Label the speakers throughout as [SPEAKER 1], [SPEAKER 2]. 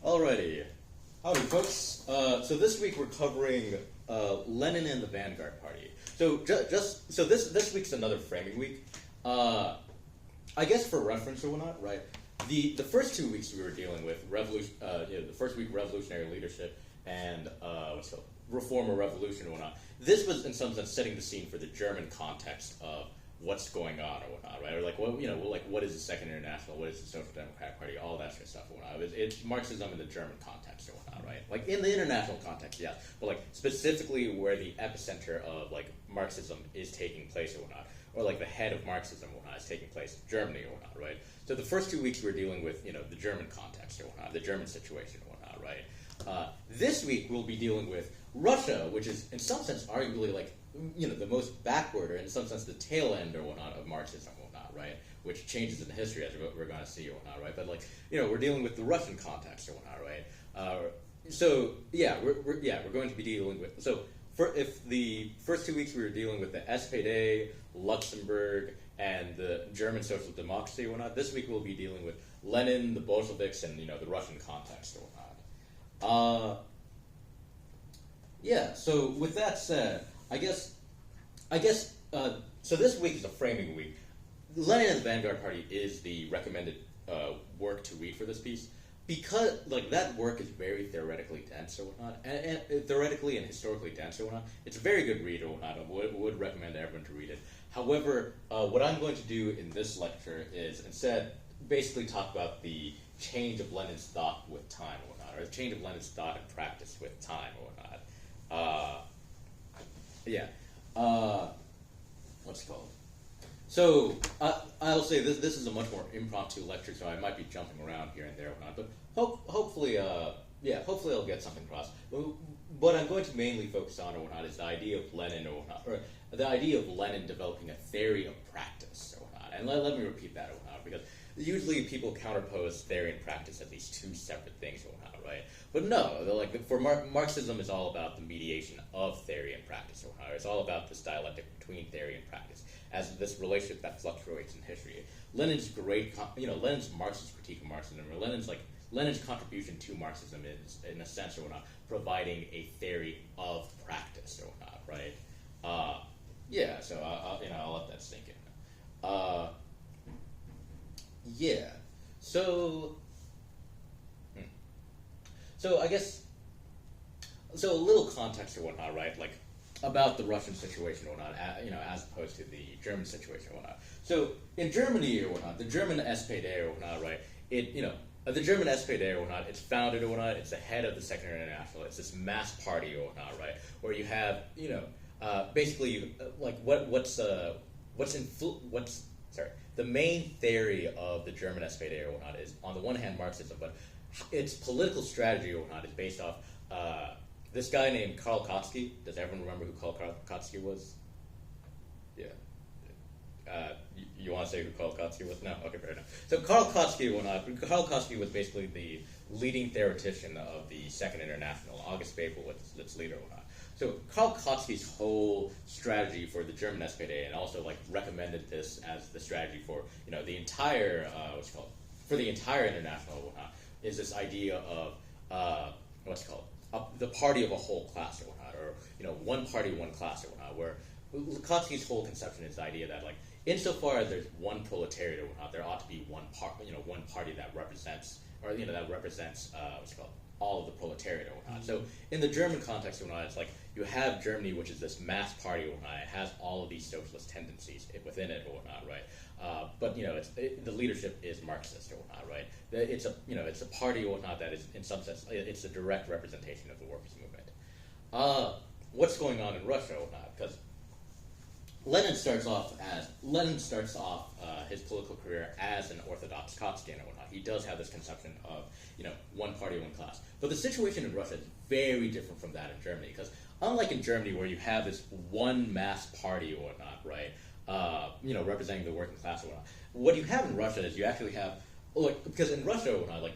[SPEAKER 1] Alrighty. Howdy, folks. So this week we're covering Lenin and the Vanguard Party. So this week's another framing week. I guess for reference or whatnot, right? The first 2 weeks we were dealing with the first week revolutionary leadership and reform or revolution or whatnot. This was in some sense setting the scene for the German context of what's going on or whatnot, right? Or what is the Second International? What is the Social Democratic Party? All that sort of stuff or whatnot. It's Marxism in the German context or whatnot, right? Like in the international context, yes, but like specifically where the epicenter of like Marxism is taking place or whatnot, or like the head of Marxism or whatnot is taking place in Germany or whatnot, right? So the first 2 weeks we're dealing with the German context or whatnot, the German situation or whatnot, right? This week we'll be dealing with Russia, which is in some sense arguably like the most backward, or in some sense the tail end or whatnot of Marxism or whatnot, right? Which changes in the history as we're going to see or whatnot, right? But we're dealing with the Russian context or whatnot, right? We're going to be dealing with if the first 2 weeks we were dealing with the SPD, Luxembourg, and the German social democracy or whatnot, this week we'll be dealing with Lenin, the Bolsheviks, and the Russian context or whatnot. So with that said, I guess. So this week is a framing week. Lenin and the Vanguard Party is the recommended work to read for this piece because that work is very theoretically dense or whatnot, and theoretically and historically dense or whatnot. It's a very good read or whatnot. I would recommend everyone to read it. However, what I'm going to do in this lecture is instead basically talk about the change of Lenin's thought with time or whatnot, or the change of Lenin's thought and practice with time or whatnot. What's it called? So I'll say this is a much more impromptu lecture, so I might be jumping around here and there or whatnot. But hopefully I'll get something across. What I'm going to mainly focus on or whatnot is the idea of Lenin or whatnot, or the idea of Lenin developing a theory of practice or whatnot. And let me repeat that or whatnot, because usually people counterpose theory and practice as these two separate things or whatnot, right? But no, Marxism is all about the mediation of theory and practice or whatnot. It's all about this dialectic between theory and practice as this relationship that fluctuates in history. Lenin's Lenin's Marxist critique of Marxism, or Lenin's contribution to Marxism is, in a sense or whatnot, providing a theory of practice or whatnot, right? So I'll let that sink in. So I guess, a little context or whatnot, right? About the Russian situation or whatnot, as opposed to the German situation or whatnot. So in Germany or whatnot, the German SPD or whatnot, right? The German SPD or whatnot, it's founded or whatnot, it's the head of the Second International. It's this mass party or whatnot, right? Where you have, basically, the main theory of the German SPD or whatnot is, on the one hand, Marxism, but its political strategy or whatnot is based off this guy named Karl Kautsky. Does everyone remember who Karl Kautsky was? Yeah. You want to say who Karl Kautsky was? No? Okay, fair enough. So Karl Kautsky was basically the leading theoretician of the Second International. August Bebel was its leader or whatnot. So Karl Kautsky's whole strategy for the German SPD, and also recommended this as the strategy for the entire for the entire international or whatnot, is this idea of the party of a whole class or whatnot, or one party, one class or whatnot, where Kautsky's whole conception is the idea that insofar as there's one proletariat or whatnot, there ought to be one party that represents all of the proletariat or whatnot. So in the German context or whatnot, it's you have Germany, which is this mass party or whatnot. It has all of these socialist tendencies within it or whatnot, right? But the leadership is Marxist or whatnot, right? It's a party or whatnot that is, in some sense, it's a direct representation of the workers' movement. What's going on in Russia or whatnot? Because Lenin starts off his political career as an Orthodox Kautskian or whatnot. He does have this conception of one party, one class. But the situation in Russia is very different from that in Germany, because unlike in Germany where you have this one mass party or whatnot, right? Representing the working class or whatnot. What you have in Russia is you actually have, because in Russia or whatnot,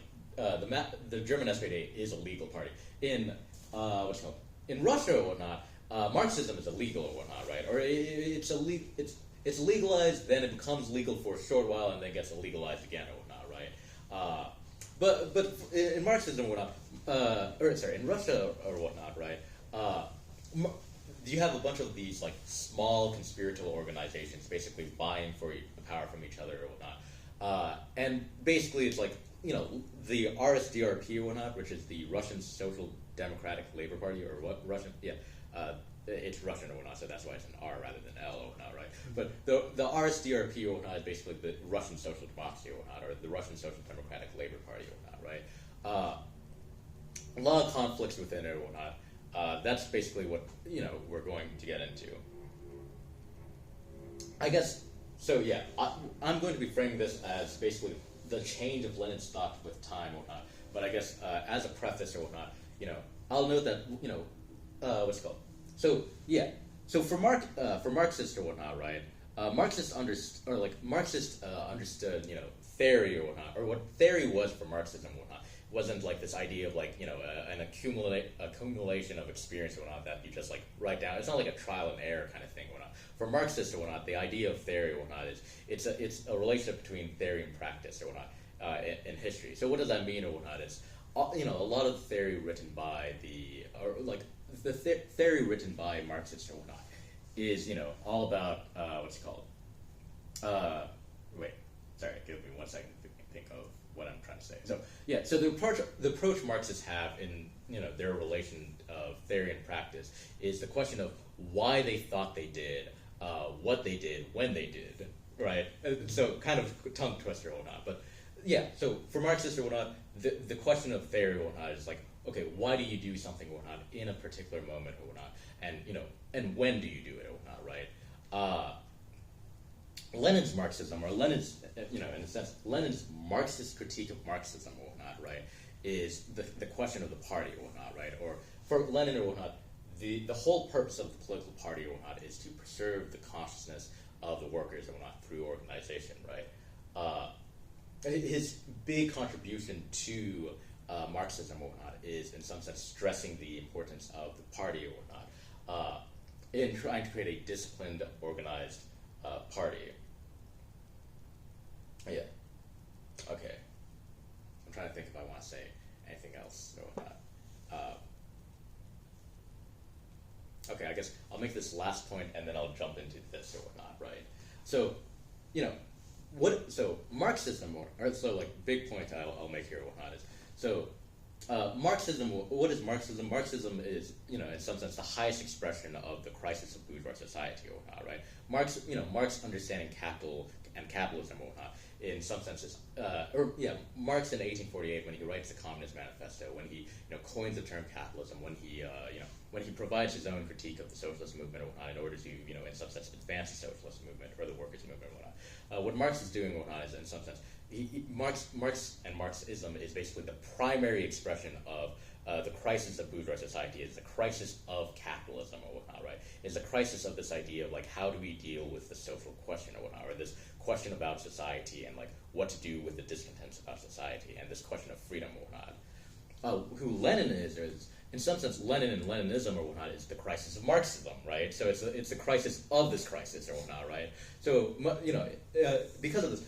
[SPEAKER 1] the German SPD is a legal party. In Russia or whatnot, Marxism is illegal or whatnot, right? Or it's legalized, then it becomes legal for a short while, and then gets illegalized again or whatnot, right? but in Marxism or whatnot, in Russia or whatnot, right? You have a bunch of these like small conspiratorial organizations basically vying for the power from each other or whatnot, and basically it's like the RSDRP or whatnot, which is the Russian Social Democratic Labor Party or what Russian, yeah. It's Russian or whatnot, so that's why it's an R rather than L or whatnot, right? But the RSDRP or whatnot is basically the Russian Social Democracy or whatnot, or the Russian Social Democratic Labor Party or whatnot, right? A lot of conflicts within it or whatnot. That's basically what we're going to get into. I guess so. Yeah, I'm going to be framing this as basically the change of Lenin's thought with time or whatnot. But I guess as a preface or whatnot, I'll note that what's it called? So yeah, so for Marxists or whatnot, right? Marxists understood theory or whatnot, or what theory was for Marxism or whatnot. It wasn't like this idea of like an accumulation of experience or whatnot that you just like write down. It's not like a trial and error kind of thing or whatnot. For Marxists or whatnot, the idea of theory or whatnot is it's a relationship between theory and practice or whatnot in history. So what does that mean or whatnot? It's a lot of theory written by the theory written by Marxists or whatnot is all about what's it called? Wait, sorry, give me 1 second to think of what I'm trying to say. So yeah, so the approach Marxists have in their relation of theory and practice is the question of why they thought they did, what they did, when they did, right? So kind of tongue twister or whatnot, but yeah. So for Marxists or whatnot, the question of theory or whatnot is like, okay, why do you do something or whatnot in a particular moment or whatnot, and and when do you do it or whatnot, right? Lenin's Marxism, or Lenin's, in a sense, Lenin's Marxist critique of Marxism or whatnot, right, is the question of the party or whatnot, right? Or for Lenin or whatnot, the whole purpose of the political party or whatnot is to preserve the consciousness of the workers or whatnot through organization, right? His big contribution to Marxism or whatnot is, in some sense, stressing the importance of the party or whatnot in trying to create a disciplined, organized party. Yeah. Okay. I'm trying to think if I want to say anything else or whatnot. Okay, I guess I'll make this last point and then I'll jump into this or whatnot, right? So, so Marxism, or so like big point I'll make here or whatnot is, so Marxism, what is Marxism? Marxism is, in some sense, the highest expression of the crisis of bourgeois society or whatnot, right? Marx understanding capital and capitalism or whatnot, in some senses, Marx in 1848 when he writes the Communist Manifesto, when he coins the term capitalism, when he provides his own critique of the socialist movement or whatnot in order to in some sense advance the socialist movement or the workers' movement or whatnot. What Marx is doing or whatnot is, in some sense, Marx and Marxism is basically the primary expression of the crisis of bourgeois society. Is the crisis of capitalism or whatnot, right? Is the crisis of this idea of like how do we deal with the social question or whatnot, or this question about society and like what to do with the discontents about society, and this question of freedom or whatnot. Who Lenin is in some sense, Lenin and Leninism or whatnot is the crisis of Marxism, right? So it's the crisis of this crisis or whatnot, right? So because of this,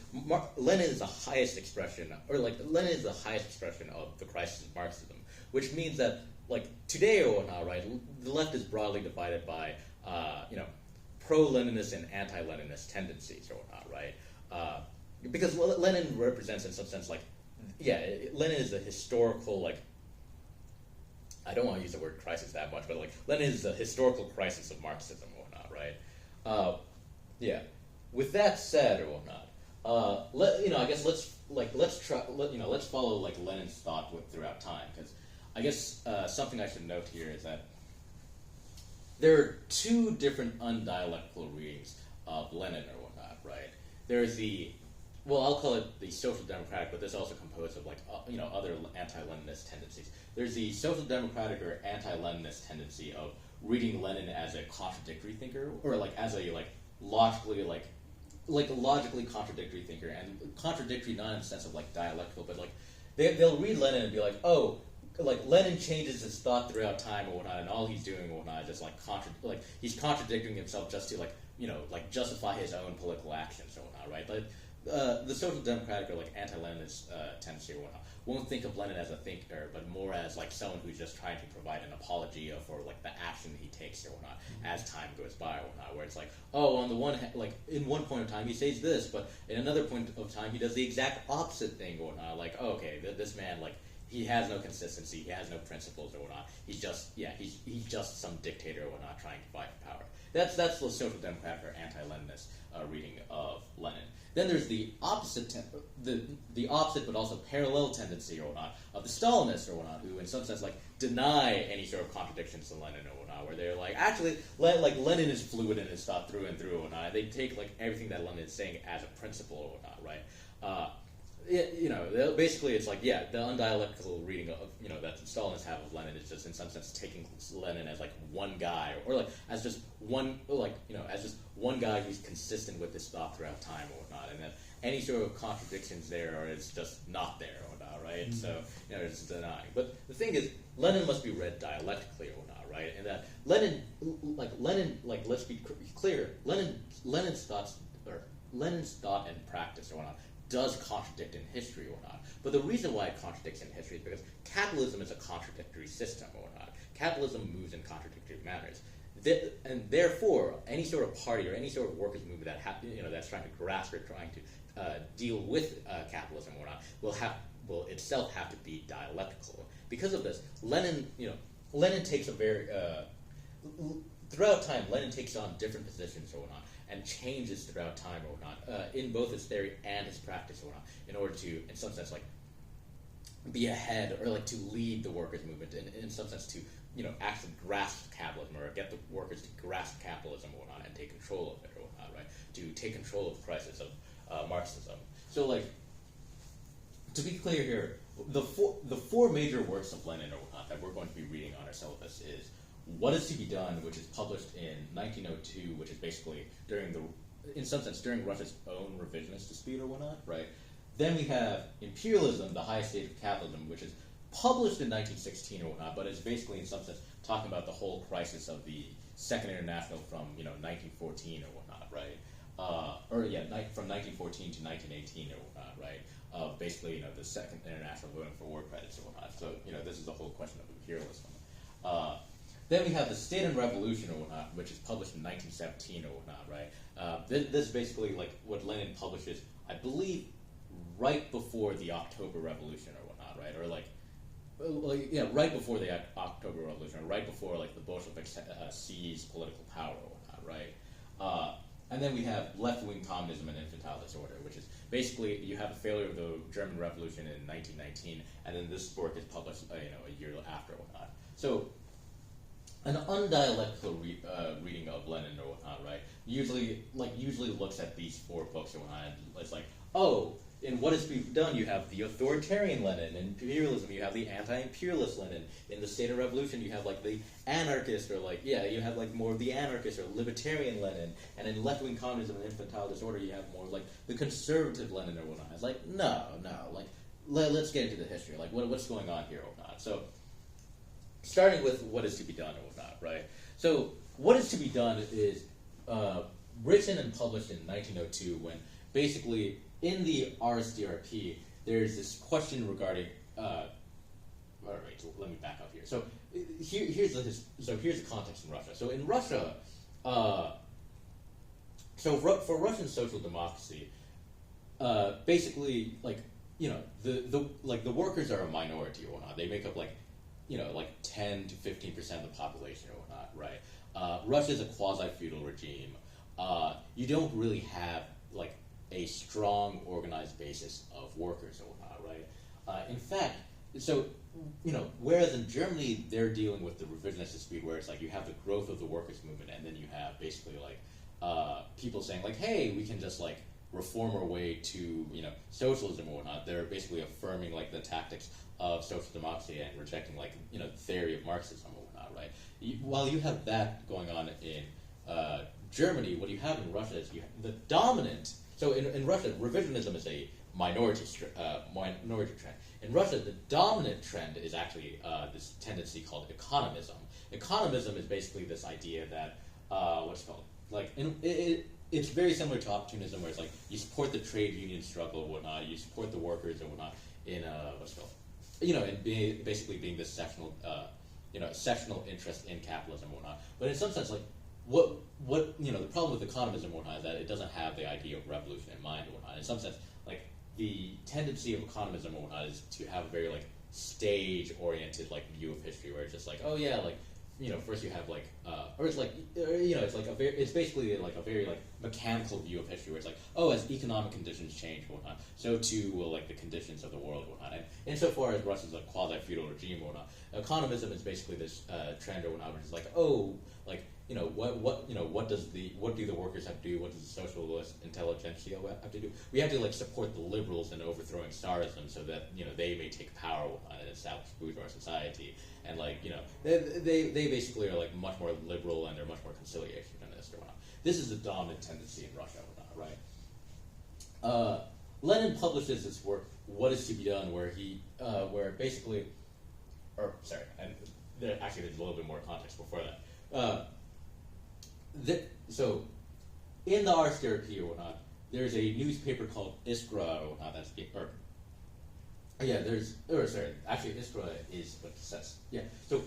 [SPEAKER 1] Lenin is the highest expression, or like Lenin is the highest expression of the crisis of Marxism, which means that like today or whatnot, right? The left is broadly divided by pro-Leninist and anti-Leninist tendencies or whatnot, right? Because Lenin represents in some sense like, Lenin is a historical like. I don't want to use the word crisis that much, but like Lenin is the historical crisis of Marxism or whatnot, right? With that said or whatnot, I guess let's follow like Lenin's thought throughout time, because I guess something I should note here is that there are two different undialectical readings of Lenin or whatnot, right? There's I'll call it the social democratic, but this is also composed of like other anti-Leninist tendencies. There's the social democratic or anti-Leninist tendency of reading Lenin as a contradictory thinker, or like as a logically contradictory thinker, and contradictory not in the sense of like dialectical, but like they'll read Lenin and be like, oh, like Lenin changes his thought throughout time or whatnot, and all he's doing or whatnot is just he's contradicting himself just to justify his own political actions or whatnot, right? But the social democratic or like anti-Leninist tendency or whatnot won't think of Lenin as a thinker, but more as like someone who's just trying to provide an apologia for like the action he takes or whatnot as time goes by or whatnot. Where it's like, oh, on the one hand, like in one point of time he says this, but in another point of time he does the exact opposite thing or whatnot. Like, oh, okay, this man like. He has no consistency. He has no principles or whatnot. He's just some dictator or whatnot trying to fight for power. That's the social democrat or anti-Leninist reading of Lenin. Then there's the opposite, the opposite but also parallel tendency or whatnot of the Stalinists or whatnot, who in some sense like deny any sort of contradictions to Lenin or whatnot, where they're like actually like Lenin is fluid in his thought through and through or whatnot. They take like everything that Lenin is saying as a principle or whatnot, right? Basically it's like, the undialectical reading of, that the Stalinists have of Lenin is just in some sense taking Lenin as like one guy, or like as just one, as just one guy who's consistent with his thought throughout time or whatnot, and that any sort of contradictions there are it's just not there or whatnot, right? Mm-hmm. So, it's denying. But the thing is, Lenin must be read dialectically or whatnot, right? And that Lenin, let's be clear, Lenin's thought and practice or whatnot does contradict in history or not. But the reason why it contradicts in history is because capitalism is a contradictory system or not. Capitalism moves in contradictory manners. And therefore, any sort of party or any sort of workers' movement that's trying to grasp or trying to deal with capitalism or not will itself have to be dialectical. Because of this, Lenin takes a very throughout time, Lenin takes on different positions or whatnot, and changes throughout time or whatnot, in both his theory and his practice or whatnot, in order to, in some sense, like, be ahead or like to lead the workers' movement, in some sense to, actually grasp capitalism or get the workers to grasp capitalism or whatnot and take control of it or whatnot, right? To take control of the crisis of Marxism. So, like, to be clear here, the four major works of Lenin or whatnot that we're going to be reading on our syllabus is What Is to Be Done, which is published in 1902, which is basically in some sense, during Russia's own revisionist dispute or whatnot, right? Then we have Imperialism, the Highest Stage of Capitalism, which is published in 1916 or whatnot, but it's basically in some sense talking about the whole crisis of the Second International from 1914 or whatnot, right? From 1914 to 1918 or whatnot, right? Basically, the Second International voting for war credits or whatnot. So, this is the whole question of imperialism. Then we have The State and Revolution or whatnot, which is published in 1917 or whatnot, right? This is basically like what Lenin publishes, I believe, right before the October Revolution or whatnot, right? Or right before the October Revolution, or right before like the Bolsheviks seized political power or whatnot, right? And then we have left-wing communism and infantile disorder, which is basically you have the failure of the German Revolution in 1919, and then this work is published, a year after or whatnot. So, an undialectical reading of Lenin or whatnot, right? Usually looks at these four books or whatnot, and it's like, oh, in What Is to Be Done, you have the authoritarian Lenin. In Imperialism, you have the anti-imperialist Lenin. In The State of Revolution, you have like the anarchist, or you have like more of the anarchist or libertarian Lenin. And in left-wing communism and infantile disorder, you have more like the conservative Lenin or whatnot. It's like, no, like let's get into the history. Like what's going on here or whatnot. So, starting with What Is to Be Done or whatnot, right? So, What Is to Be Done is written and published in 1902 when basically in the RSDRP there's this question regarding. All right, so let me back up here. So here's the context in Russia. So in Russia, for Russian social democracy, basically the workers are a minority or whatnot. They make up 10 to 15% of the population or whatnot, right? Russia is a quasi-feudal regime. You don't really have a strong organized basis of workers or whatnot, right? In fact, so whereas in Germany they're dealing with the revisionist dispute, where it's like you have the growth of the workers movement, and then you have basically people saying hey, we can just reform our way to socialism or whatnot. They're basically affirming the tactics of social democracy and rejecting the theory of Marxism or whatnot, right? While you have that going on in Germany, what you have in Russia is you have the dominant. So in Russia, revisionism is a minority trend. In Russia, the dominant trend is actually this tendency called economism. Economism is basically this idea that it's very similar to opportunism, where it's you support the trade union struggle or whatnot, you support the workers or whatnot, in what's it called, in basically being this sectional, sectional interest in capitalism and whatnot. But in some sense, like what the problem with economism and whatnot is that it doesn't have the idea of revolution in mind and whatnot. In some sense, like the tendency of economism and whatnot is to have a very like stage-oriented like view of history, where it's just like, oh yeah, like first you have like, or it's like, it's basically like a very like mechanical view of history, where it's like, oh, as economic conditions change and whatnot, so too will like the conditions of the world and whatnot. And insofar as Russia's a quasi-feudal regime or whatnot, economism is basically this trend or whatnot, which is like, oh, like what do the workers have to do? What does the socialist intelligentsia have to do? We have to like support the liberals in overthrowing Tsarism so that they may take power and establish bourgeois society. And like they basically are like much more liberal and they're much more conciliationist or whatnot. This is the dominant tendency in Russia or whatnot, right? Lenin publishes this work, What Is to Be Done, where he where basically, there's a little bit more context before that. So, in the RSDRP or whatnot, there's a newspaper called Iskra or whatnot. Actually, Iskra is what it says. Yeah. So,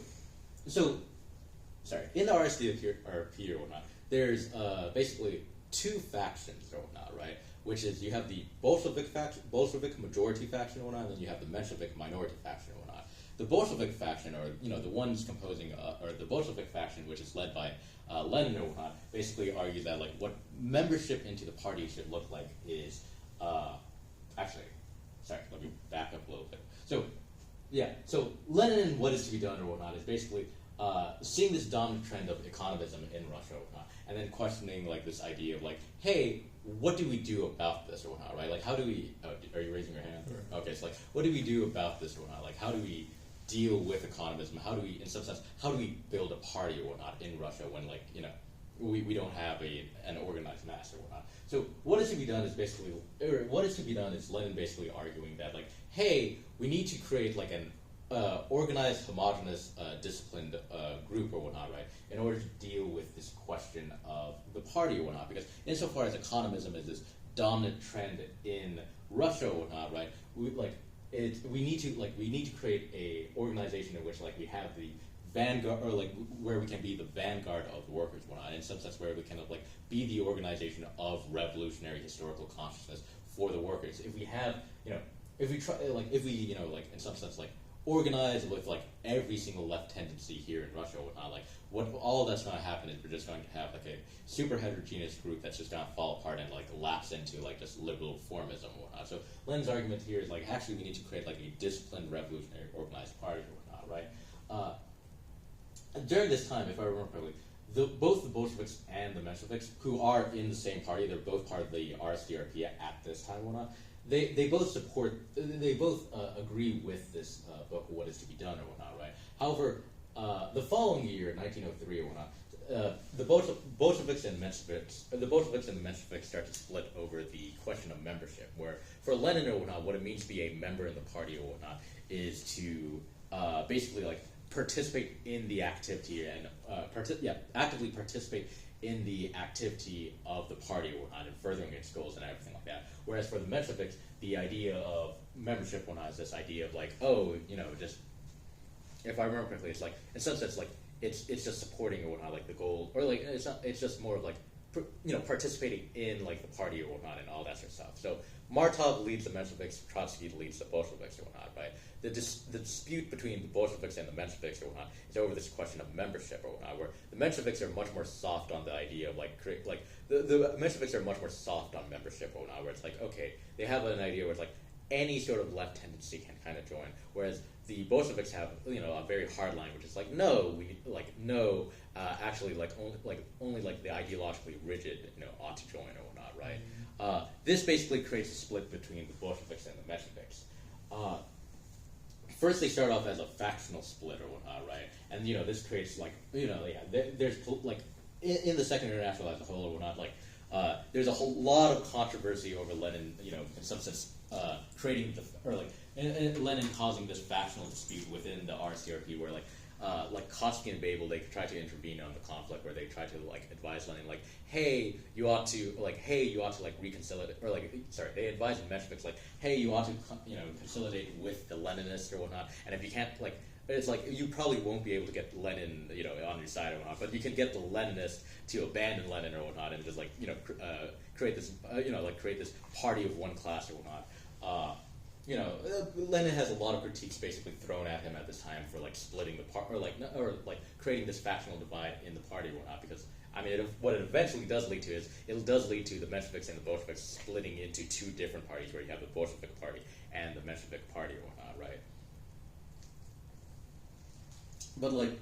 [SPEAKER 1] in the RSDRP or whatnot, there's basically two factions or whatnot, right? Which is you have the Bolshevik majority faction or whatnot, and then you have the Menshevik minority faction or whatnot. The Bolshevik faction, or the ones composing, or the Bolshevik faction, which is led by Lenin or whatnot, basically argue that like what membership into the party should look like is, let me back up a little bit. So Lenin, What Is to Be Done or whatnot, is basically seeing this dominant trend of economism in Russia or whatnot, and then questioning like this idea of like, hey, what do we do about this or whatnot, right? Like, how do we? Are you raising your hand? Or, okay, so like, what do we do about this or whatnot? Like, how do we deal with economism? How do we, in some sense, how do we build a party or whatnot in Russia when like we don't have an organized mass or whatnot? So what is to be done is Lenin basically arguing that like, hey, we need to create like an organized, homogenous, disciplined group or whatnot, right? In order to deal with this question of the party or whatnot, because insofar as economism is this dominant trend in Russia or whatnot, right? We need to create a organization in which like we have the vanguard, or like where we can be the vanguard of the workers and whatnot, in some sense where we can like be the organization of revolutionary historical consciousness for the workers. If we have, in some sense like organize with like every single left tendency here in Russia or whatnot, like what all that's going to happen is we're just going to have like a super heterogeneous group that's just going to fall apart and like lapse into like just liberal formism and whatnot. So Lenin's argument here is like actually we need to create like a disciplined revolutionary organized party or whatnot, right? During this time, if I remember correctly, both the Bolsheviks and the Mensheviks, who are in the same party, they're both part of the RSDRP at this time or whatnot, they both agree with this book, What Is to Be Done or whatnot, right? However, the following year, 1903 or whatnot, the Bolsheviks and the Mensheviks start to split over the question of membership, where for Lenin or whatnot, what it means to be a member in the party or whatnot is to basically like participate in the activity and actively participate in the activity of the party or whatnot and furthering its goals and everything like that. Whereas for the Mensheviks, the idea of membership whatnot is this idea of like, just if I remember correctly, it's like in some sense like it's just supporting or whatnot, like the goal, or like it's just more of like participating in like the party or whatnot and all that sort of stuff. So Martov leads the Mensheviks, Trotsky leads the Bolsheviks or whatnot, right? The dispute between the Bolsheviks and the Mensheviks or whatnot is over this question of membership or whatnot, where the Mensheviks are much more soft on the idea of like the Mensheviks are much more soft on membership or whatnot, where it's like, okay, they have an idea where it's like any sort of left tendency can kind of join, whereas the Bolsheviks have a very hard line, which is like only the ideologically rigid ought to join or whatnot, right? This basically creates a split between the Bolsheviks and the Mensheviks. First, they start off as a factional split or whatnot, right? And this creates there's like in the Second International as a whole or whatnot, like there's a whole lot of controversy over Lenin, in some sense, creating and Lenin causing this factional dispute within the RSDRP, where like like Kotsky and Babel, they try to intervene on the conflict, where they try to like advise Lenin, like, hey, you ought to like reconcile, or like, sorry, they advise the Mensheviks, like, hey, you ought to consolidate with the Leninists or whatnot, and if you can't, like, it's like you probably won't be able to get Lenin, on your side or whatnot, but you can get the Leninists to abandon Lenin or whatnot, and just like create this create this party of one class or whatnot. Lenin has a lot of critiques basically thrown at him at this time for like splitting the part, or creating this factional divide in the party or whatnot. Because I mean, what it eventually does lead to is it does lead to the Mensheviks and the Bolsheviks splitting into two different parties, where you have the Bolshevik party and the Menshevik party or whatnot, right? But like,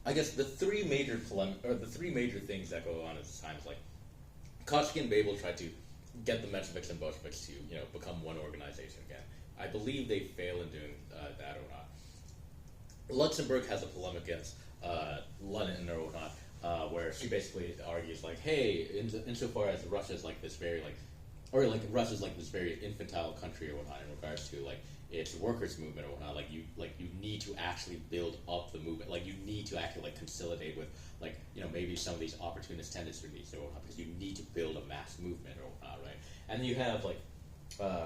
[SPEAKER 1] I guess the three major things that go on at this time is like, Kotsky and Babel tried to get the Mensheviks and Bolsheviks to become one organization again. I believe they fail in doing that or not. Luxemburg has a polemic against Lenin or whatnot, where she basically argues like, hey, insofar as Russia's like this very Russia's like this very infantile country or whatnot in regards to like its workers' movement or whatnot, you need to actually build up the movement, like you need to actually like consolidate with like maybe some of these opportunist tendencies or whatnot, because you need to build a mass movement or whatnot, right? And then you have like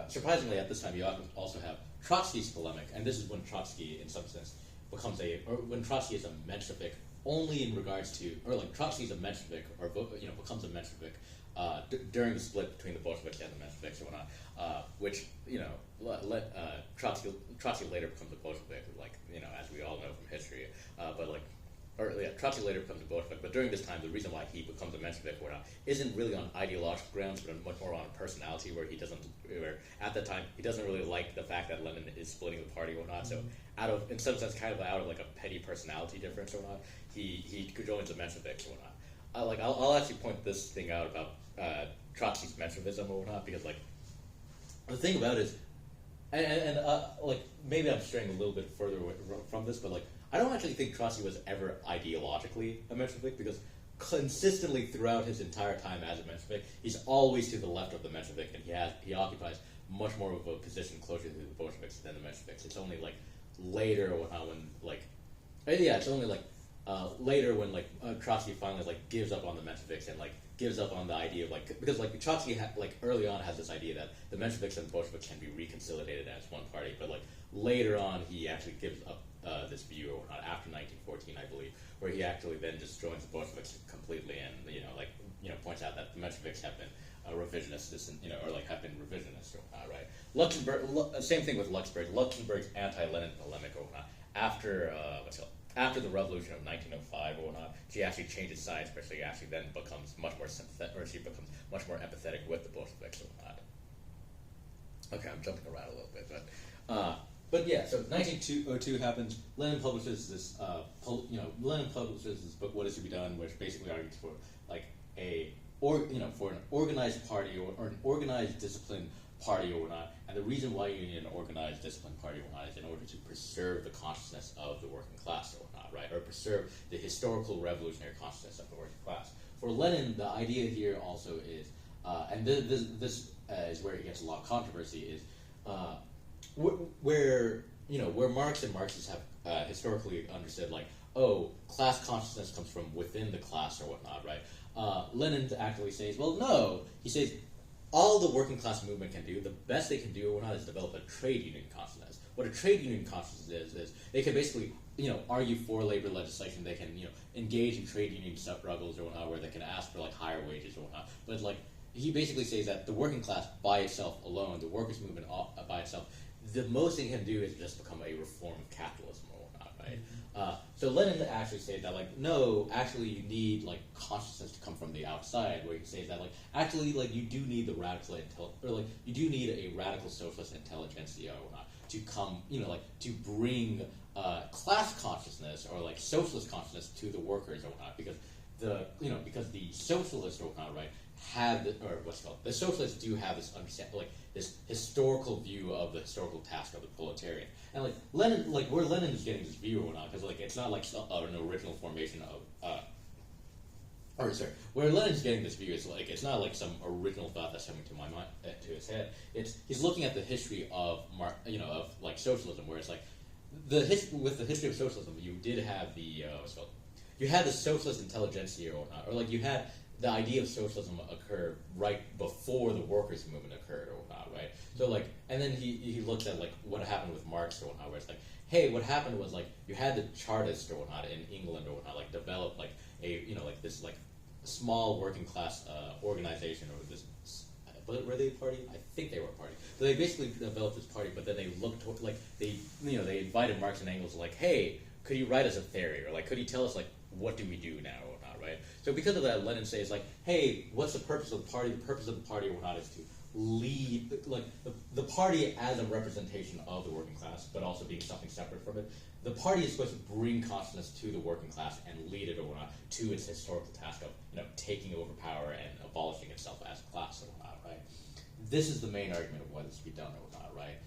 [SPEAKER 1] surprisingly at this time you also have Trotsky's polemic, and this is when Trotsky in some sense when Trotsky is a Menshevik only in regards to, or like Trotsky is a Menshevik or becomes a Menshevik during the split between the Bolsheviks and the Mensheviks or whatnot, which Trotsky later becomes a Bolshevik, as we all know from history. Trotsky later becomes a Bolshevik, but during this time, the reason why he becomes a Menshevik or not isn't really on ideological grounds, but much more on personality, where at the time he doesn't really like the fact that Lenin is splitting the party or not. So in some sense, kind of out of like a petty personality difference or not, he joins the Mensheviks or whatnot. I'll actually point this thing out about Trotsky's Menshevism or whatnot, because like the thing about it is, and maybe I'm straying a little bit further away from this, but like I don't actually think Trotsky was ever ideologically a Menshevik, because consistently throughout his entire time as a Menshevik, he's always to the left of the Menshevik, and he occupies much more of a position closer to the Bolsheviks than the Mensheviks. It's only like later later when Trotsky finally like gives up on the Mensheviks and like gives up on the idea of like, because like Trotsky early on has this idea that the Mensheviks and the Bolsheviks can be reconsolidated as one party, but like later on he actually gives up this view or whatnot after 1914, I believe, where he actually then just joins the Bolsheviks completely and points out that the Mensheviks have been revisionist, have been revisionist or whatnot, right? Luxemburg, same thing with Luxemburg. Luxemburg's anti-Lenin polemic or whatnot after the revolution of 1905 or whatnot, she actually changes sides, but she actually then becomes much more sympathetic, or she becomes much more empathetic with the Bolsheviks or whatnot. Okay, I'm jumping around a little bit, but yeah. So 1902 happens. Lenin publishes this book, What Is to Be Done, which basically argues for like for an organized party or an organized disciplined party or whatnot. And the reason why you need an organized disciplined party or whatnot is in order to preserve the consciousness of the working class or whatnot, right? Or preserve the historical revolutionary consciousness of the working class. For Lenin, the idea here also is, and this is where it gets a lot of controversy, is where Marx and Marxists have historically understood like, oh, class consciousness comes from within the class or whatnot, right? Lenin actually says, well, no. He says all the working class movement can do, the best they can do or whatnot, is develop a trade union consciousness. What a trade union consciousness is they can basically, argue for labor legislation. They can, engage in trade union struggles or whatnot, where they can ask for like higher wages or whatnot. But like he basically says that the working class by itself alone, the workers' movement by itself, the most they can do is just become a reform of capitalism or whatnot, right? So Lenin actually says that like, no, actually you need like consciousness to come from the outside, where he says that like, actually like you do need the you do need a radical socialist intelligentsia or whatnot to come, to bring class consciousness or like socialist consciousness to the workers or whatnot, because the socialists or whatnot, right, the socialists do have this this historical view of the historical task of the proletariat, and like Lenin, like where Lenin is getting this view or not, because like it's not like an original formation of, where Lenin's getting this view is like it's not like some original thought that's coming to my mind, to his head. He's looking at the history of of like socialism, where it's like with the history of socialism, you did have you had the socialist intelligentsia or whatnot, or like you had the idea of socialism occur right before the workers' movement occurred or whatnot, right? So like, and then he looked at like what happened with Marx or whatnot, where it's like, hey, what happened was like you had the Chartists or whatnot in England or whatnot, like develop like like this like small working class organization or this. Were they a party? I think they were a party. So they basically developed this party, but then they looked toward, like they invited Marx and Engels like, hey, could you write us a theory, or like could you tell us like what do we do now or not, right? So because of that, Lenin says like, hey, what's the purpose of the party? The purpose of the party or not is to lead like the party as a representation of the working class, but also being something separate from it. The party is supposed to bring consciousness to the working class and lead it or not to its historical task of taking over power and abolishing itself as a class or not, right? This is the main argument of what is to be done or not, right?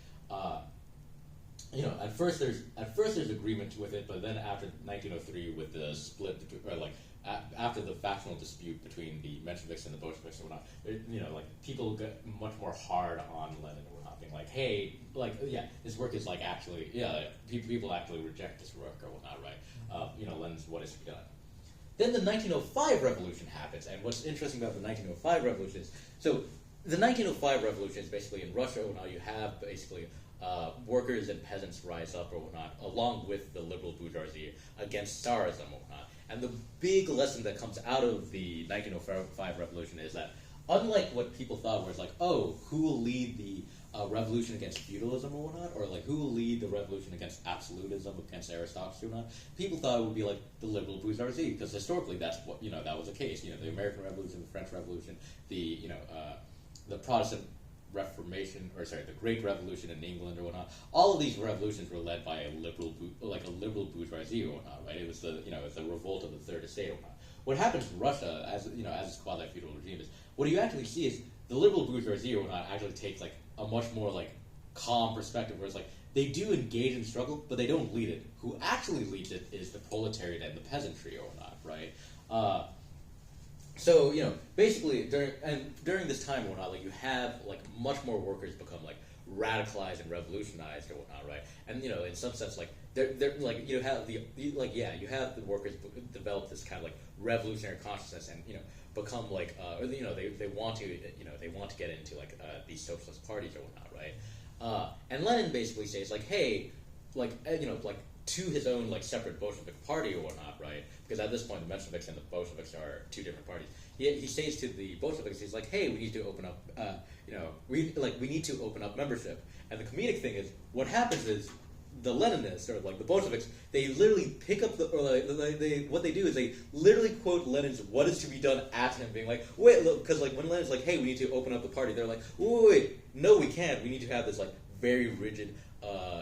[SPEAKER 1] At first there's agreement with it, but then after 1903, with the split, or like after the factional dispute between the Mensheviks and the Bolsheviks and whatnot, like people get much more hard on Lenin or whatnot, being like, hey, like his work is like actually people actually reject this work or whatnot, right? Lenin's what is to be done. Then the 1905 revolution happens, and what's interesting about the 1905 revolution is the 1905 revolution is basically in Russia. Now you have basically workers and peasants rise up or whatnot, along with the liberal bourgeoisie against Tsarism or whatnot. And the big lesson that comes out of the 1905 revolution is that, unlike what people thought was like, oh, who will lead the revolution against feudalism or whatnot, or like who will lead the revolution against absolutism, against aristocracy or not, people thought it would be like the liberal bourgeoisie, because historically that's what, that was the case. The American Revolution, the French Revolution, the Protestant Reformation, the Great Revolution in England or whatnot. All of these revolutions were led by a liberal bourgeoisie or whatnot, right? It was the revolt of the Third Estate or whatnot. What happens in Russia as this quasi-feudal regime is what you actually see is the liberal bourgeoisie or whatnot actually takes like a much more like calm perspective, where it's like they do engage in struggle, but they don't lead it. Who actually leads it is the proletariat and the peasantry or whatnot, right? So basically during this time or whatnot, like you have like much more workers become like radicalized and revolutionized or whatnot, right? And in some sense, like they're like you have you have the workers develop this kind of like revolutionary consciousness and become like they want to get into like these socialist parties or whatnot, right? And Lenin basically says like, hey, like to his own like separate Bolshevik party or whatnot, right? Because at this point the Mensheviks and the Bolsheviks are two different parties. He says to the Bolsheviks, he's like, hey, we need to open up, we need to open up membership. And the comedic thing is, what happens is the Leninists or like the Bolsheviks, they literally pick up what they do is they literally quote Lenin's "What is to be done" at him, being like, wait, look, because like when Lenin's like, hey, we need to open up the party, they're like, wait, no, we can't. We need to have this like very rigid.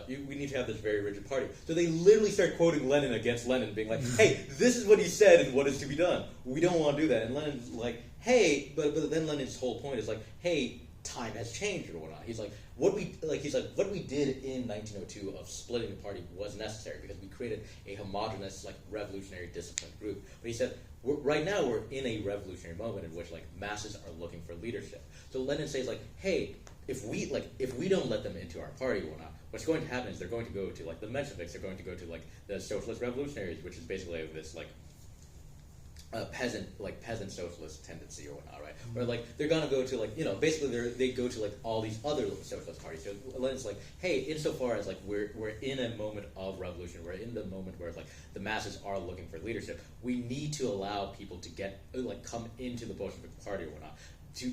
[SPEAKER 1] We need to have this very rigid party. So they literally start quoting Lenin against Lenin, being like, hey, this is what he said and what is to be done. We don't want to do that. And Lenin's like, hey, but then Lenin's whole point is like, hey, time has changed or whatnot. He's like, what we did in 1902 of splitting the party was necessary because we created a homogenous, like, revolutionary disciplined group. But he said, right now we're in a revolutionary moment in which like masses are looking for leadership. So Lenin says like, hey, if we don't let them into our party or whatnot, what's going to happen is they're going to go to like the Mensheviks, they're going to go to like the socialist revolutionaries, which is basically this like peasant socialist tendency or whatnot, right? Or like they're gonna go to like basically they go to like all these other socialist parties. So Lenin's like, hey, insofar as like we're in a moment of revolution, we're in the moment where like the masses are looking for leadership, we need to allow people to get come into the Bolshevik party or whatnot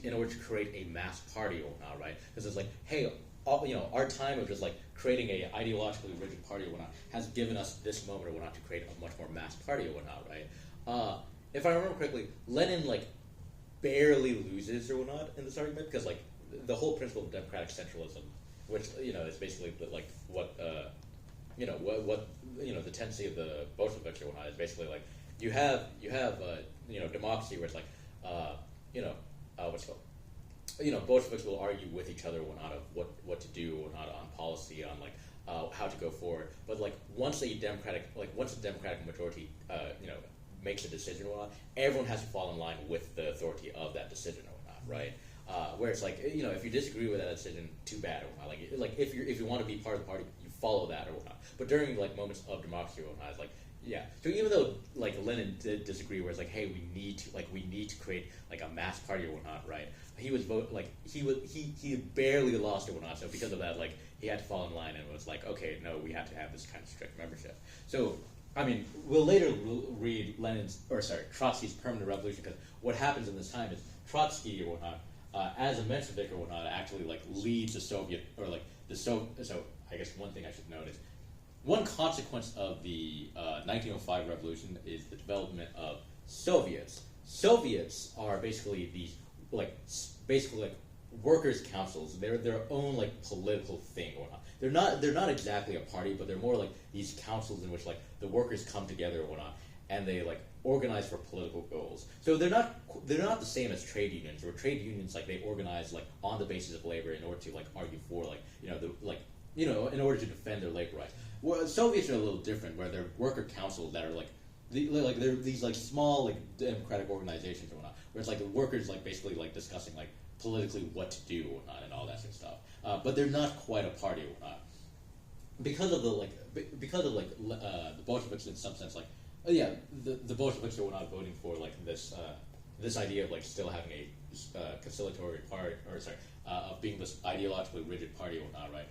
[SPEAKER 1] in order to create a mass party or whatnot, right? Because it's like, hey, our time of just like creating a ideologically rigid party or whatnot has given us this moment or whatnot to create a much more mass party or whatnot, right? If I remember correctly, Lenin like barely loses or whatnot in this argument because like the whole principle of democratic centralism, which is basically like what the tendency of the Bolsheviks or whatnot is basically like you have democracy where it's like what's it called? Bolsheviks will argue with each other whatnot of what to do or not on policy, on like how to go forward. But like once a democratic majority makes a decision or whatnot, everyone has to fall in line with the authority of that decision or whatnot, right? Where it's like if you disagree with that decision, too bad or whatnot. Like if you want to be part of the party, you follow that or whatnot. But during like moments of democracy or whatnot, it's like yeah. So even though like Lenin did disagree, where it's like, hey, we need to create like a mass party or whatnot, right? He was he barely lost or whatnot. So because of that, like he had to fall in line and was like, okay, no, we have to have this kind of strict membership. So I mean, we'll later read Trotsky's Permanent Revolution, because what happens in this time is Trotsky or whatnot, as a Menshevik or whatnot, actually like leads the Soviet or like the So I guess one thing I should note is one consequence of the 1905 revolution is the development of Soviets. Soviets are basically these basically like workers' councils. They're their own like political thing or whatnot. They're not exactly a party, but they're more like these councils in which like the workers come together or whatnot, and they like organize for political goals. So they're not the same as trade unions, or trade unions like they organize like on the basis of labor in order to like argue for in order to defend their labor rights. Well, Soviets are a little different, where they're worker councils that are like they're these like small like democratic organizations or whatnot, where it's like the workers like basically like discussing like politically what to do or whatnot and all that sort of stuff. But they're not quite a party or whatnot because of the Bolsheviks in some sense, like the Bolsheviks are not voting for like this idea of like still having a conciliatory party, or of being this ideologically rigid party or whatnot, right?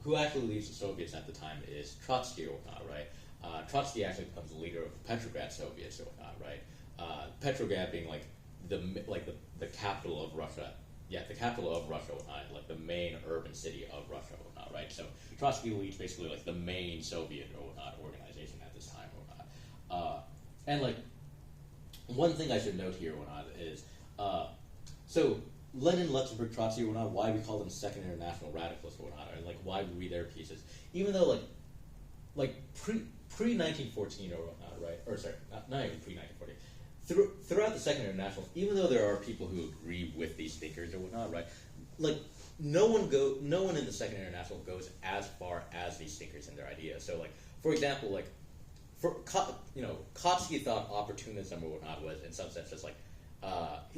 [SPEAKER 1] Who actually leads the Soviets at the time is Trotsky or whatnot, right? Trotsky actually becomes the leader of the Petrograd Soviets or whatnot, right? Petrograd being like the capital of Russia. Yeah, the capital of Russia, like the main urban city of Russia, or whatnot, right? So Trotsky leads basically like the main Soviet or whatnot organization at this time, or whatnot. And like one thing I should note here, or whatnot, is so Lenin, Luxemburg, Trotsky, or whatnot. Why we call them Second International Radicalists, or whatnot, or like why we read their pieces, even though like pre 1914 or whatnot, right? Or sorry, not even pre 1914. Throughout the Second International, even though there are people who agree with these thinkers or whatnot, right? Like no one in the Second International goes as far as these thinkers in their ideas. So like for example, like Kautsky thought opportunism or whatnot was in some sense just like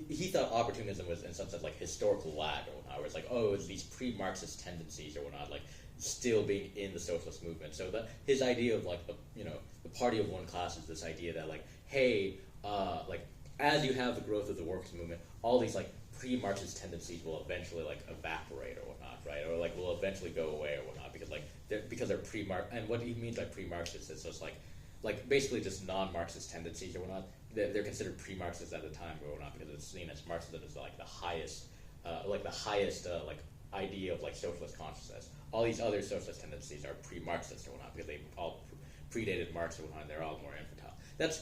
[SPEAKER 1] he thought opportunism was in some sense like historical lag or whatnot, where it's like, oh, it's these pre-Marxist tendencies or whatnot, like still being in the socialist movement. So that his idea of like the party of one class is this idea that like, hey, like as you have the growth of the workers' movement, all these like pre-Marxist tendencies will eventually like evaporate or whatnot, right? Or like will eventually go away or whatnot, because they're pre-Marx. And what he means by pre-Marxist is just like basically just non-Marxist tendencies or whatnot. They're considered pre-Marxist at the time or whatnot, because it's seen as Marxism as like the highest idea of like socialist consciousness. All these other socialist tendencies are pre-Marxist or whatnot, because they all predated Marx or whatnot, and they're all more infantile. That's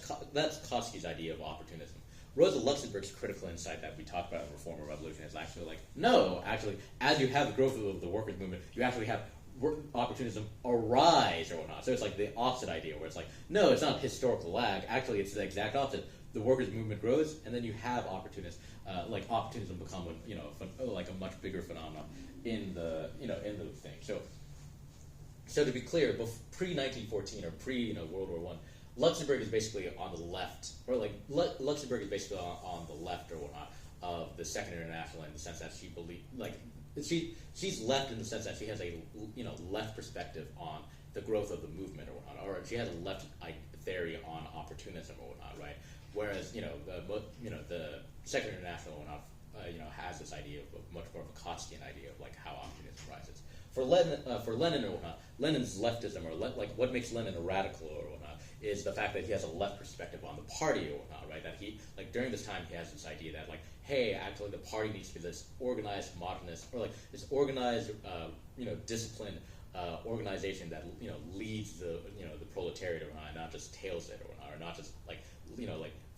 [SPEAKER 1] Kautsky's idea of opportunism. Rosa Luxemburg's critical insight that we talked about in Reform and Revolution is actually like, no, actually, as you have the growth of the workers' movement, you actually have opportunism arise or whatnot. So it's like the opposite idea, where it's like, no, it's not historical lag. Actually, it's the exact opposite. The workers' movement grows, and then you have opportunists, like opportunism become like a much bigger phenomenon in the thing. So to be clear, pre-1914 or pre-World War I, Luxemburg is basically on the left, or like Luxemburg is basically on the left or whatnot of the Second International, in the sense that she believes, like she's left in the sense that she has a left perspective on the growth of the movement or whatnot, or she has a left theory on opportunism or whatnot, right? Whereas the Second International or whatnot, has this idea of much more of a Kautskian idea of like how opportunism rises. For Lenin or whatnot, Lenin's leftism, or like what makes Lenin a radical or whatnot, is the fact that he has a left perspective on the party or whatnot, right? That he, like during this time, he has this idea that like, hey, actually the party needs to be this organized homogenous, or like this organized, disciplined organization that leads the the proletariat or whatnot, not just tails it or whatnot, or not just like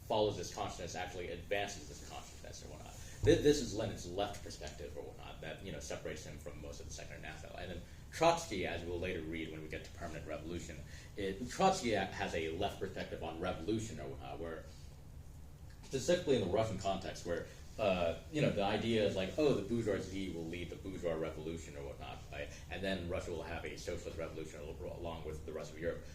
[SPEAKER 1] follows this consciousness, actually advances this consciousness or whatnot. This is Lenin's left perspective or whatnot that separates him from most of the Second International. And then Trotsky, as we'll later read when we get to Permanent Revolution, Trotsky has a left perspective on revolution or whatnot, where specifically in the Russian context, where the idea is like, oh, the bourgeoisie will lead the bourgeois revolution or whatnot, right? And then Russia will have a socialist revolution along with the rest of Europe.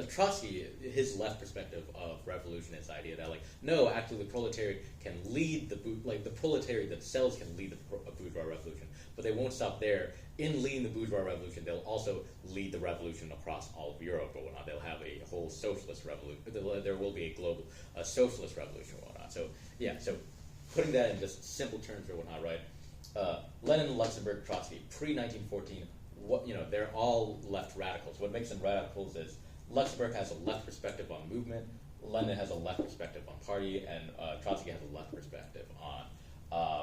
[SPEAKER 1] Trotsky, his left perspective of revolution is the idea that like no, actually the proletariat can lead the proletariat themselves can lead the bourgeois revolution, but they won't stop there. In leading the bourgeois revolution, they'll also lead the revolution across all of Europe or whatnot. They'll have a whole socialist revolution. There will be a global socialist revolution or whatnot. So yeah, so putting that in just simple terms or whatnot, right? Lenin, Luxemburg, Trotsky, pre-1914. They're all left radicals. What makes them radicals is Luxemburg has a left perspective on movement, Lenin has a left perspective on party, and Trotsky has a left perspective on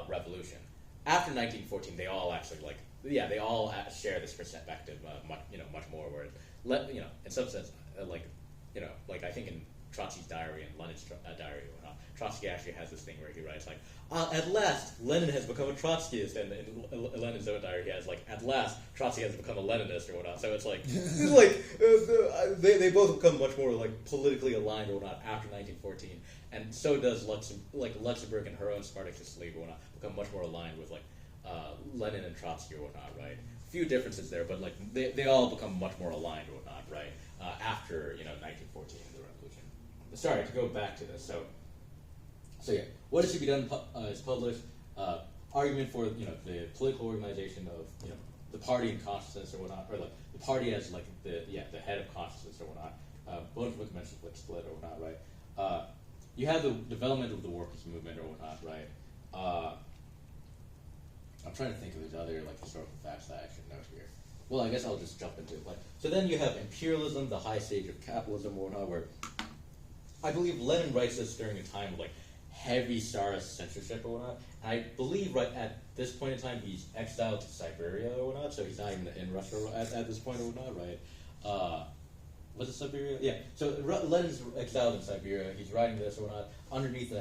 [SPEAKER 1] revolution. After 1914, they all actually they all share this perspective much more. Where in some sense, I think in Trotsky's diary and Lenin's diary, Trotsky actually has this thing where he writes at last Lenin has become a Trotskyist, and in Lenin's own diary he has at last Trotsky has become a Leninist or whatnot. So it's they both become much more politically aligned or whatnot after 1914, and so does Luxemburg and her own Spartacist League or whatnot become much more aligned with Lenin and Trotsky or whatnot, right? A few differences there, but they all become much more aligned or whatnot, right? After 1914, the revolution. Sorry to go back to this. So yeah, What Is to Be Done is published. Argument for the political organization of the party and consciousness or whatnot, or the party as the head of consciousness or whatnot. Both of them mentioned split or whatnot, right? You have the development of the workers' movement or whatnot, right? I'm trying to think of these other historical facts that I should note here. Well, I guess I'll just jump into it. So then you have imperialism, the high stage of capitalism or whatnot, where I believe Lenin writes this during a time of heavy Tsarist censorship or whatnot. And I believe right at this point in time he's exiled to Siberia or whatnot, so he's not even in Russia at this point or whatnot, right? Was it Siberia? Yeah. So Lenin's exiled in Siberia. He's writing this or whatnot underneath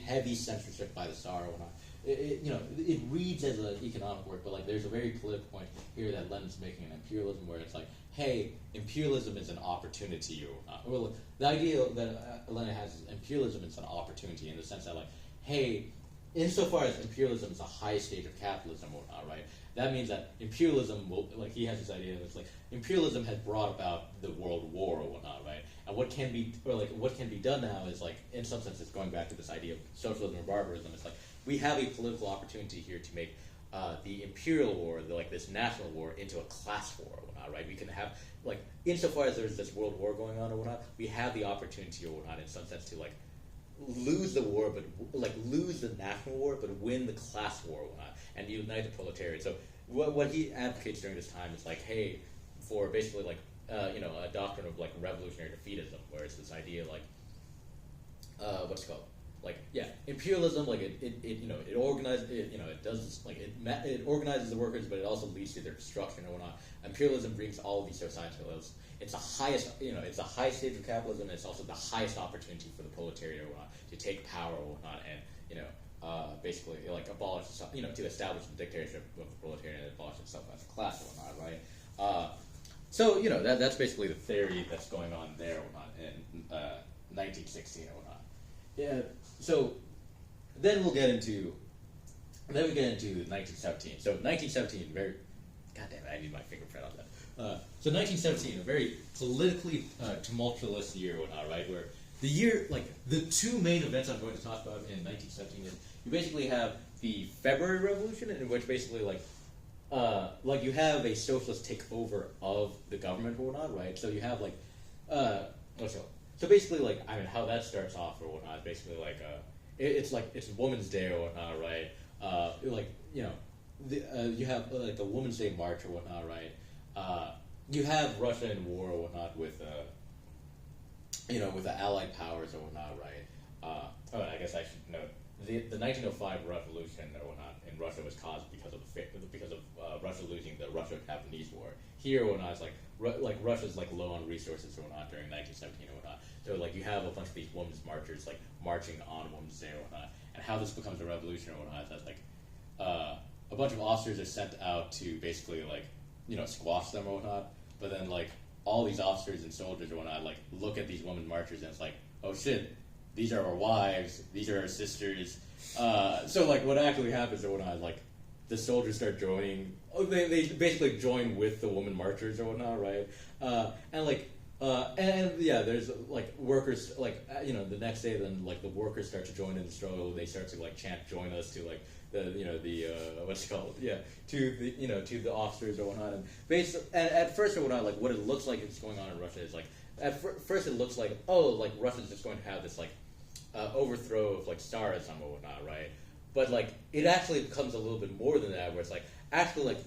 [SPEAKER 1] heavy censorship by the Tsar or whatnot. It reads as an economic work, but there's a very political point here that Lenin's making in imperialism, where it's hey, imperialism is an opportunity or not. Well, the idea that Lenin has is imperialism is an opportunity in the sense that hey, insofar as imperialism is a high stage of capitalism or not, right? That means that imperialism will he has this idea that imperialism has brought about the world war or whatnot, right? And what can be done now is in some sense it's going back to this idea of socialism or barbarism. It's we have a political opportunity here to make the imperial war, this national war, into a class war or whatnot, right? We can have, insofar as there's this world war going on or whatnot, we have the opportunity or whatnot, in some sense, to, lose the war, but, lose the national war, but win the class war or whatnot, and unite the proletariat. So what he advocates during this time is, hey, for basically, a doctrine of, revolutionary defeatism, where it's this idea, what's it called? Imperialism, it organizes, it does it organizes the workers, but it also leads to their destruction and whatnot. Imperialism brings all of these societal. It's the highest, it's the high stage of capitalism, and it's also the highest opportunity for the proletariat or whatnot to take power or whatnot, and basically abolish, to establish the dictatorship of the proletariat and abolish itself as a class or whatnot, right? So that's basically the theory that's going on there or whatnot in 1916 or whatnot. Yeah. So then we get into 1917. So 1917, very, goddamn, I need my fingerprint on that. So 1917, a very politically tumultuous year, or whatnot, right? Where the year, the two main events I'm going to talk about in 1917 is you basically have the February Revolution, in which basically you have a socialist takeover of the government or whatnot, right? So you have So basically, how that starts off or whatnot, basically, it's Women's Day or whatnot, right? You have, the Women's Day March or whatnot, right? You have Russia in war or whatnot with the Allied powers or whatnot, right? I guess I should note, the 1905 revolution or whatnot in Russia was caused because of Russia losing the Russo-Japanese War. Here or whatnot, it's Russia's low on resources or whatnot during 1917 or whatnot. So you have a bunch of these women's marchers marching on Women's Day or whatnot. And how this becomes a revolution or whatnot is that a bunch of officers are sent out to basically squash them or whatnot. But then all these officers and soldiers or whatnot look at these women marchers and it's oh shit, these are our wives, these are our sisters. So what actually happens or whatnot is the soldiers start joining. They basically join with the woman marchers or whatnot, right? And And yeah, there's like workers the next day, then like the workers start to join in the struggle. They start to like chant "Join us" to like the what's it called, to the to the officers or whatnot. And at first or whatnot, like what it looks like is going on in Russia is like first it looks like, oh, like Russia's just going to have this like overthrow of like Tsarism or whatnot, right? But like it actually becomes a little bit more than that, where it's like actually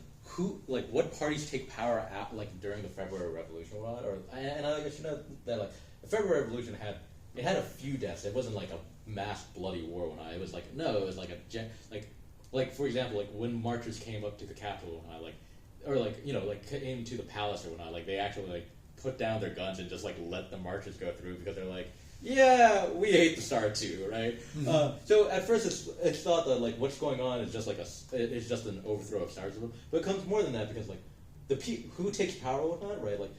[SPEAKER 1] like what parties take power at like during the February Revolution or whatnot, and I should know that like the February Revolution had a few deaths. It wasn't like a mass bloody war or whatnot. It was like for example, like when marchers came up to the Capitol or whatnot, came to the palace or whatnot, like they actually like put down their guns and just like let the marchers go through because they're like, yeah, we hate the Tsar too, right? Mm-hmm. So at first it's thought that like what's going on is just like it's just an overthrow of Tsarism, but it comes more than that because like who takes power or whatnot, right? Like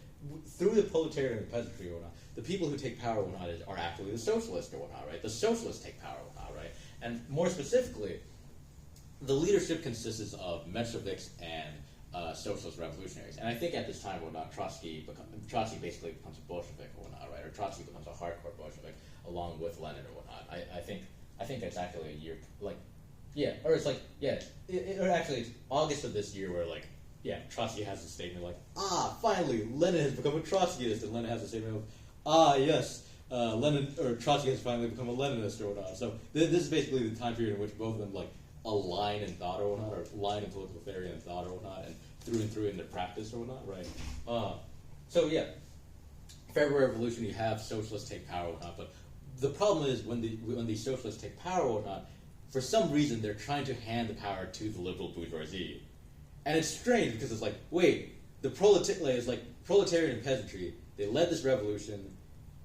[SPEAKER 1] through the proletariat and peasantry or whatnot, the people who take power or whatnot are actually the socialists or whatnot, right? The socialists take power or whatnot, right? And more specifically, the leadership consists of Mensheviks and socialist revolutionaries. And I think at this time or whatnot, Trotsky basically becomes a Bolshevik or whatnot, right? Or Trotsky becomes a hardcore Bolshevik along with Lenin or whatnot. I think it's actually a year, like, yeah, or it's like, yeah, or actually it's August of this year where like, yeah, Trotsky has a statement like, finally, Lenin has become a Trotskyist, and Lenin has a statement of, yes, Trotsky has finally become a Leninist or whatnot. So this is basically the time period in which both of them like align in thought or whatnot, or align in political theory and thought or whatnot, and through in their practice or whatnot, right? So yeah, February Revolution, you have socialists take power or whatnot, but the problem is when these socialists take power or whatnot, for some reason they're trying to hand the power to the liberal bourgeoisie. And it's strange because it's like, wait, proletariat and peasantry, they led this revolution,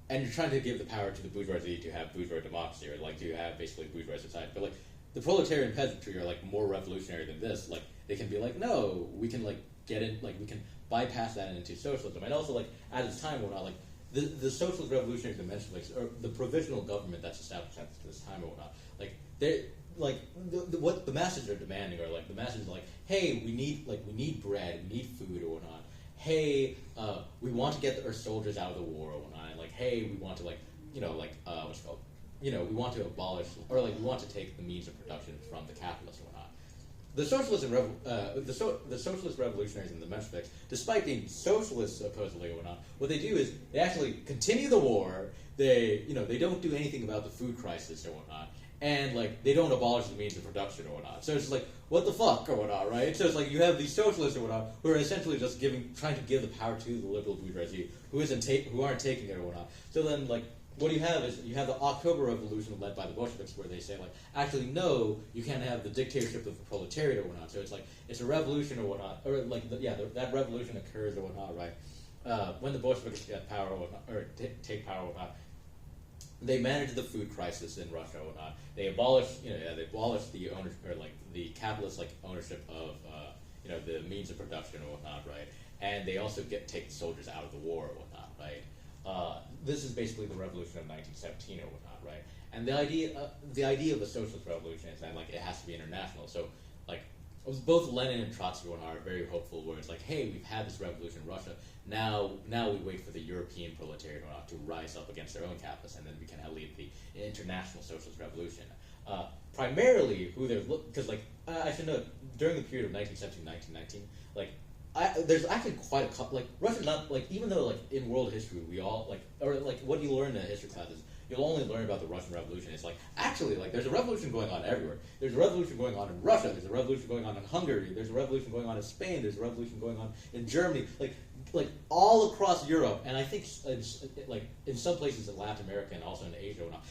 [SPEAKER 1] and you're trying to give the power to the bourgeoisie to have bourgeois democracy, or like to have basically bourgeois society. But like the proletariat and peasantry are like more revolutionary than this. Like they can be like, no, we can like get in, like we can bypass that into socialism. And also like at this time, whatnot, like the socialist revolutionaries, the Mensheviks, or the provisional government that's established at this time or whatnot, like they like what the masses are demanding, or like the masses are like, hey, we need bread, we need food or whatnot. Hey, we want to get our soldiers out of the war or whatnot. And like, hey, we want to like, what's it called? We want to abolish, or like we want to take the means of production from the capitalists and whatnot. The socialist revolutionaries and the Mensheviks, despite being socialists supposedly or whatnot, what they do is they actually continue the war. They don't do anything about the food crisis or whatnot, and like they don't abolish the means of production or whatnot. So it's like, what the fuck or whatnot, right? So it's like you have these socialists or whatnot who are essentially just trying to give the power to the liberal bourgeoisie who aren't taking it or whatnot. So then like, what you have is you have the October Revolution led by the Bolsheviks, where they say like, actually no, you can't have the dictatorship of the proletariat or whatnot. So it's like it's a revolution or whatnot, or like that revolution occurs or whatnot, right? When the Bolsheviks get power or whatnot, or take power or whatnot, they manage the food crisis in Russia or whatnot. They abolish the ownership, or like the capitalist like ownership of the means of production or whatnot, right? And they also take the soldiers out of the war or whatnot, right? This is basically the revolution of 1917 or whatnot, right? And the idea of the socialist revolution is that like it has to be international. So like both Lenin and Trotsky are very hopeful, where it's like, hey, we've had this revolution in Russia. Now we wait for the European proletariat to rise up against their own capitalists, and then we can lead the international socialist revolution. Primarily, who they're because like I should know, during the period of 1917, 1919, like. There's actually quite a like Russia's not like, even though like in world history we all like, or like what you learn in history classes, you'll only learn about the Russian Revolution. It's like actually like there's a revolution going on everywhere. There's a revolution going on in Russia. There's a revolution going on in Hungary. There's a revolution going on in Spain. There's a revolution going on in Germany. Like all across Europe, and I think like in some places in Latin America and also in Asia and all,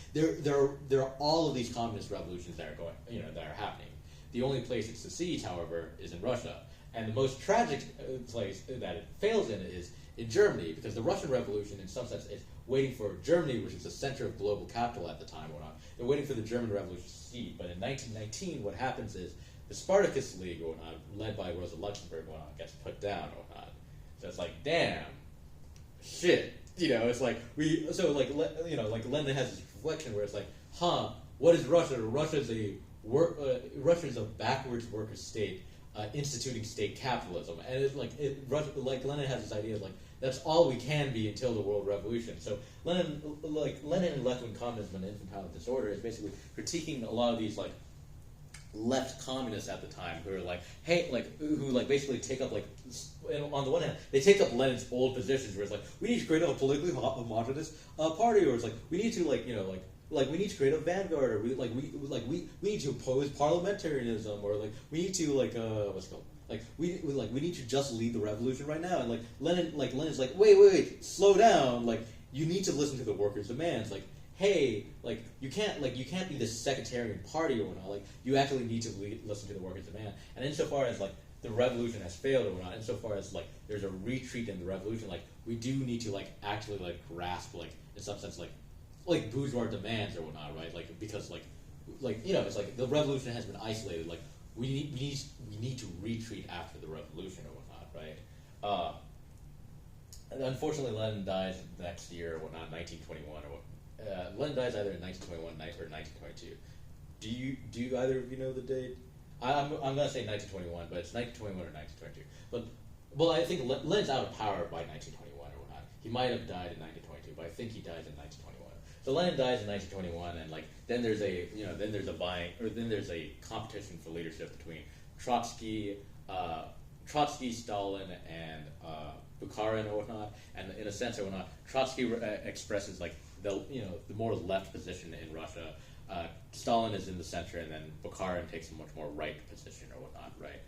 [SPEAKER 1] there are all of these communist revolutions that are going that are happening. The only place it succeeds, however, is in Russia. And the most tragic place that it fails in is in Germany, because the Russian Revolution, in some sense, is waiting for Germany, which is the center of global capital at the time. They're waiting for the German Revolution to succeed. But in 1919, what happens is the Spartacist League, led by Rosa Luxemburg, gets put down. So it's like, damn, shit. It's like like Lenin has this reflection where it's like, what is Russia? Russia's a backwards worker state. Instituting state capitalism, and it's like Lenin has this idea of like that's all we can be until the world revolution. So Lenin and left-wing communism and infantile disorder is basically critiquing a lot of these like left communists at the time who are like, hey, like who like basically take up like, and on the one hand they take up Lenin's old positions where it's like we need to create a politically homogenous party, or it's like we need to like like we need to create a vanguard, or we need to oppose parliamentarism, or like we need to like what's it called, like we need to just lead the revolution right now. And Lenin's like wait, slow down, like you need to listen to the workers' demands, like hey, like you can't be this sectarian party or whatnot, like you actually need to listen to the workers' demand. And insofar as like the revolution has failed or whatnot, insofar as like there's a retreat in the revolution, like we do need to like actually like grasp like in some sense like bourgeois demands or whatnot, right? Like because like it's like the revolution has been isolated. Like we need to retreat after the revolution or whatnot, right? And unfortunately, Lenin dies next year or whatnot, 1921 or what. Lenin dies either in 1921 or 1922. Do you either of you know the date? I'm gonna say 1921, but it's 1921 or 1922. But well, I think Lenin's out of power by 1921 or whatnot. He might have died in 1922, but I think he dies in 1921. So Lenin dies in 1921, and like then there's a competition for leadership between Trotsky, Stalin, and Bukharin or whatnot. And in a sense or whatnot, Trotsky expresses like the more left position in Russia. Stalin is in the center, and then Bukharin takes a much more right position or whatnot, right?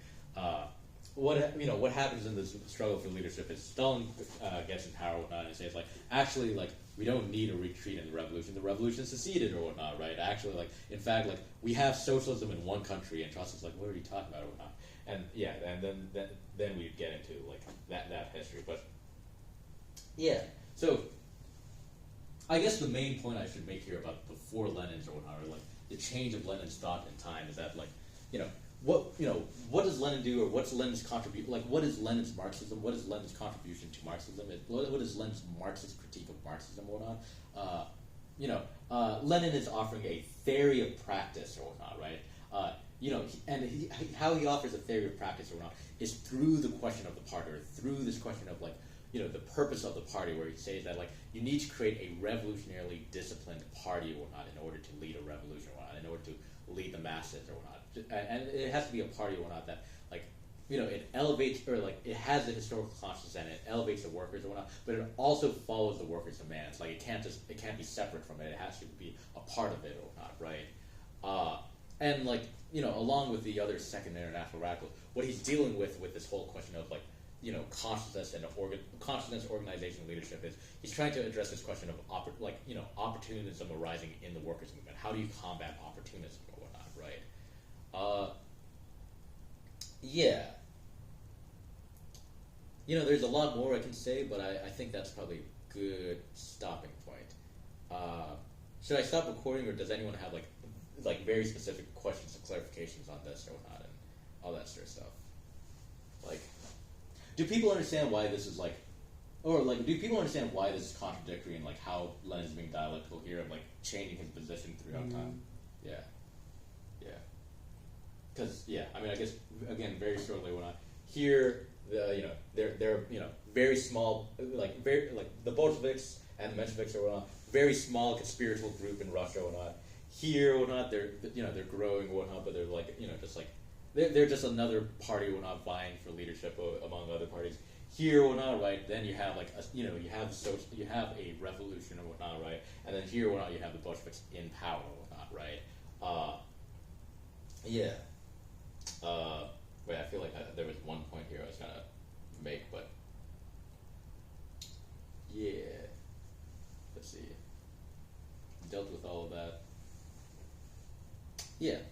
[SPEAKER 1] What happens in this struggle for leadership is Stalin gets in power or whatnot, and says like actually like we don't need a retreat in the revolution. The revolution seceded or whatnot, right? Actually, like in fact, like we have socialism in one country, and Trotsky's like, what are you talking about or whatnot? And yeah, and then we get into like that history, but yeah, so. I guess the main point I should make here about before Lenin's or whatnot, or like the change of Lenin's thought in time, is that like, what does Lenin do, or what's Lenin's contribution? Like, what is Lenin's Marxism? What is Lenin's contribution to Marxism? What is Lenin's Marxist critique of Marxism or whatnot? Lenin is offering a theory of practice or whatnot, right? How he offers a theory of practice or whatnot is through the question of the party, or through this question of like, the purpose of the party, where he says that like you need to create a revolutionarily disciplined party or whatnot in order to lead a revolution or whatnot, in order to lead the masses or whatnot. And it has to be a party or whatnot that like it elevates, or like it has the historical consciousness, and it elevates the workers or whatnot, but it also follows the workers' demands. Like it can't be separate from it. It has to be a part of it or whatnot, right? And like along with the other second international radicals, what he's dealing with this whole question of like consciousness and consciousness, organization, leadership, is he's trying to address this question of opportunism arising in the workers' movement. How do you combat opportunism or whatnot, right? Yeah. There's a lot more I can say, but I think that's probably a good stopping point. Should I stop recording, or does anyone have like very specific questions and clarifications on this or whatnot, and all that sort of stuff? Like, do people understand why this is like, or like, do people understand why this is contradictory, and like how Lenin's being dialectical here, of like changing his position throughout time? Yeah. Because I mean, I guess again, very shortly, when I hear they're very small, like the Bolsheviks and the Mensheviks are whatnot, very small conspiratorial group in Russia or whatnot. Here or whatnot, they're growing or whatnot, but they're like just like. They're just another party who are not vying for leadership among other parties. Here or not, right? Then you have like you have a revolution or whatnot, right? And then here or not, you have the Bolsheviks in power or whatnot, right? Yeah. Wait, I feel like there was one point here I was gonna make, but yeah. Let's see. Dealt with all of that. Yeah.